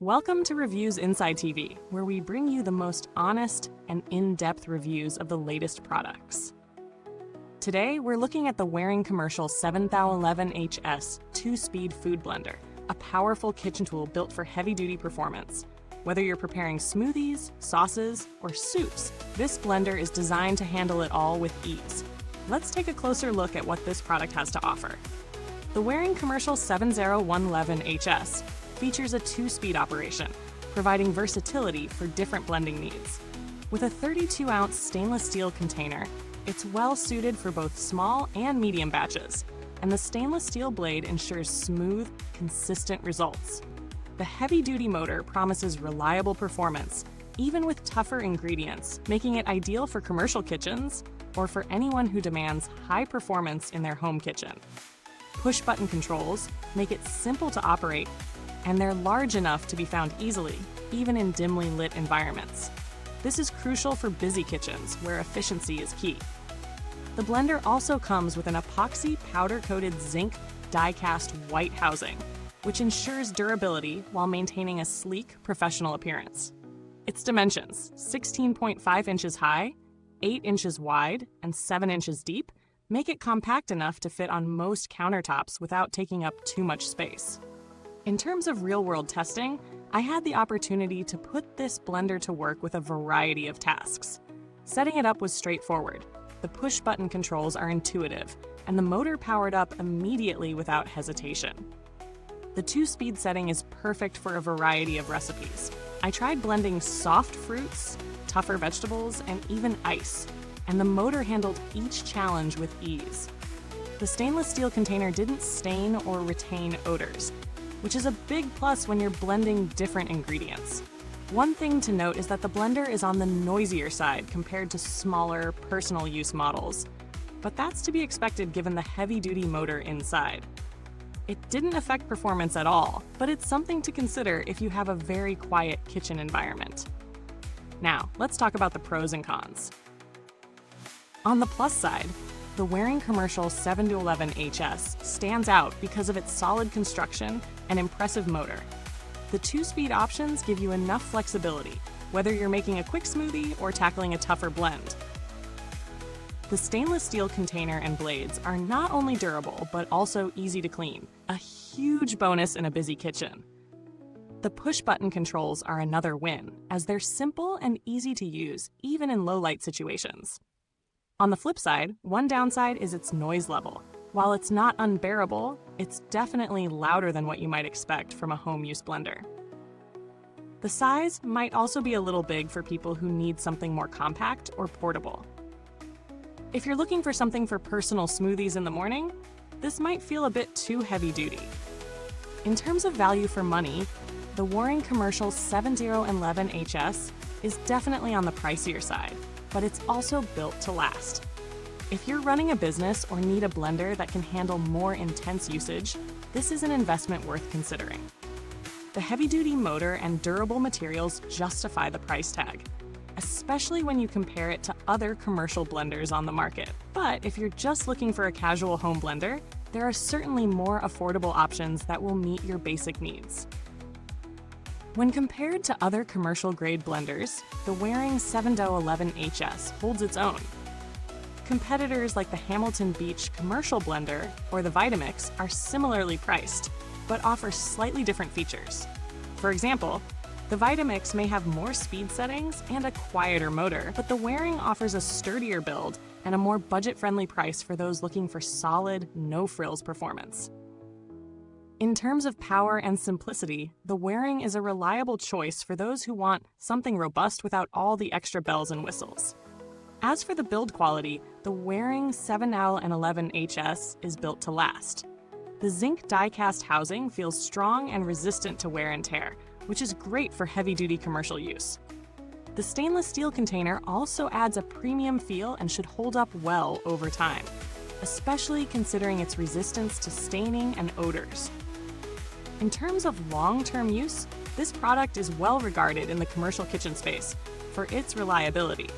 Welcome to Reviews Inside TV, where we bring you the most honest and in-depth reviews of the latest products. Today, we're looking at the Waring Commercial 7011HS 2-speed food blender, a powerful kitchen tool built for heavy-duty performance. Whether you're preparing smoothies, sauces, or soups, this blender is designed to handle it all with ease. Let's take a closer look at what this product has to offer. The Waring Commercial 7011HS features a 2-speed operation, providing versatility for different blending needs. With a 32-ounce stainless steel container, it's well suited for both small and medium batches, and the stainless steel blade ensures smooth, consistent results. The heavy-duty motor promises reliable performance, even with tougher ingredients, making it ideal for commercial kitchens or for anyone who demands high performance in their home kitchen. Push-button controls make it simple to operate, and they're large enough to be found easily, even in dimly lit environments. This is crucial for busy kitchens, where efficiency is key. The blender also comes with an epoxy powder-coated zinc die-cast white housing, which ensures durability while maintaining a sleek, professional appearance. Its dimensions, 16.5 inches high, 8 inches wide, and 7 inches deep, make it compact enough to fit on most countertops without taking up too much space. In terms of real-world testing, I had the opportunity to put this blender to work with a variety of tasks. Setting it up was straightforward. The push-button controls are intuitive, and the motor powered up immediately without hesitation. The 2-speed setting is perfect for a variety of recipes. I tried blending soft fruits, tougher vegetables, and even ice, and the motor handled each challenge with ease. The stainless steel container didn't stain or retain odors, which is a big plus when you're blending different ingredients. One thing to note is that the blender is on the noisier side compared to smaller, personal use models, but that's to be expected given the heavy-duty motor inside. It didn't affect performance at all, but it's something to consider if you have a very quiet kitchen environment. Now, let's talk about the pros and cons. On the plus side, the Waring Commercial 7011HS stands out because of its solid construction and impressive motor. The 2-speed options give you enough flexibility, whether you're making a quick smoothie or tackling a tougher blend. The stainless steel container and blades are not only durable, but also easy to clean, a huge bonus in a busy kitchen. The push-button controls are another win, as they're simple and easy to use, even in low-light situations. On the flip side, one downside is its noise level. While it's not unbearable, it's definitely louder than what you might expect from a home-use blender. The size might also be a little big for people who need something more compact or portable. If you're looking for something for personal smoothies in the morning, this might feel a bit too heavy-duty. In terms of value for money, the Waring Commercial 7011HS is definitely on the pricier side, but it's also built to last. If you're running a business or need a blender that can handle more intense usage, this is an investment worth considering. The heavy-duty motor and durable materials justify the price tag, especially when you compare it to other commercial blenders on the market. But if you're just looking for a casual home blender, there are certainly more affordable options that will meet your basic needs. When compared to other commercial-grade blenders, the Waring 7011HS holds its own. Competitors like the Hamilton Beach Commercial Blender or the Vitamix are similarly priced, but offer slightly different features. For example, the Vitamix may have more speed settings and a quieter motor, but the Waring offers a sturdier build and a more budget-friendly price for those looking for solid, no-frills performance. In terms of power and simplicity, the Waring is a reliable choice for those who want something robust without all the extra bells and whistles. As for the build quality, the Waring 7011HS is built to last. The zinc die-cast housing feels strong and resistant to wear and tear, which is great for heavy-duty commercial use. The stainless steel container also adds a premium feel and should hold up well over time, especially considering its resistance to staining and odors. In terms of long-term use, this product is well regarded in the commercial kitchen space for its reliability,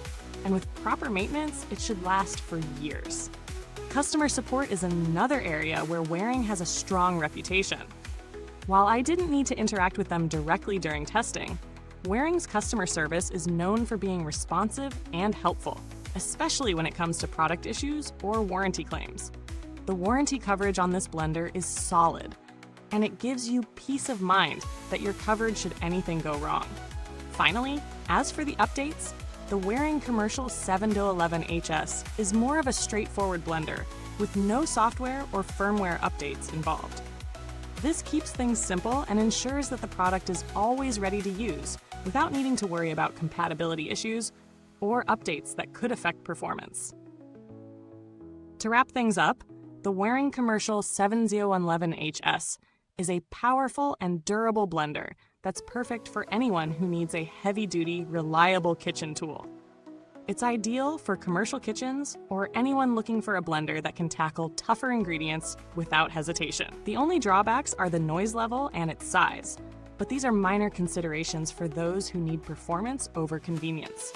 and with proper maintenance, it should last for years. Customer support is another area where Waring has a strong reputation. While I didn't need to interact with them directly during testing, Waring's customer service is known for being responsive and helpful, especially when it comes to product issues or warranty claims. The warranty coverage on this blender is solid, and it gives you peace of mind that you're covered should anything go wrong. Finally, as for the updates, the Waring Commercial 7-11HS is more of a straightforward blender with no software or firmware updates involved. This keeps things simple and ensures that the product is always ready to use without needing to worry about compatibility issues or updates that could affect performance. To wrap things up, the Waring Commercial 7-11HS is a powerful and durable blender that's perfect for anyone who needs a heavy-duty, reliable kitchen tool. It's ideal for commercial kitchens or anyone looking for a blender that can tackle tougher ingredients without hesitation. The only drawbacks are the noise level and its size, but these are minor considerations for those who need performance over convenience.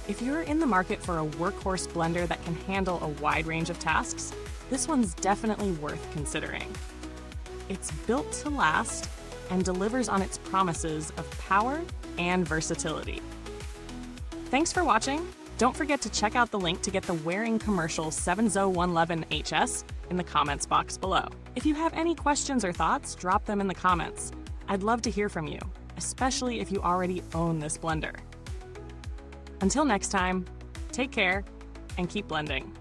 If you're in the market for a workhorse blender that can handle a wide range of tasks, this one's definitely worth considering. It's built to last and delivers on its promises of power and versatility. Thanks for watching. Don't forget to check out the link to get the Waring Commercial 7-11HS in the comments box below. If you have any questions or thoughts, drop them in the comments. I'd love to hear from you, especially if you already own this blender. Until next time, take care and keep blending.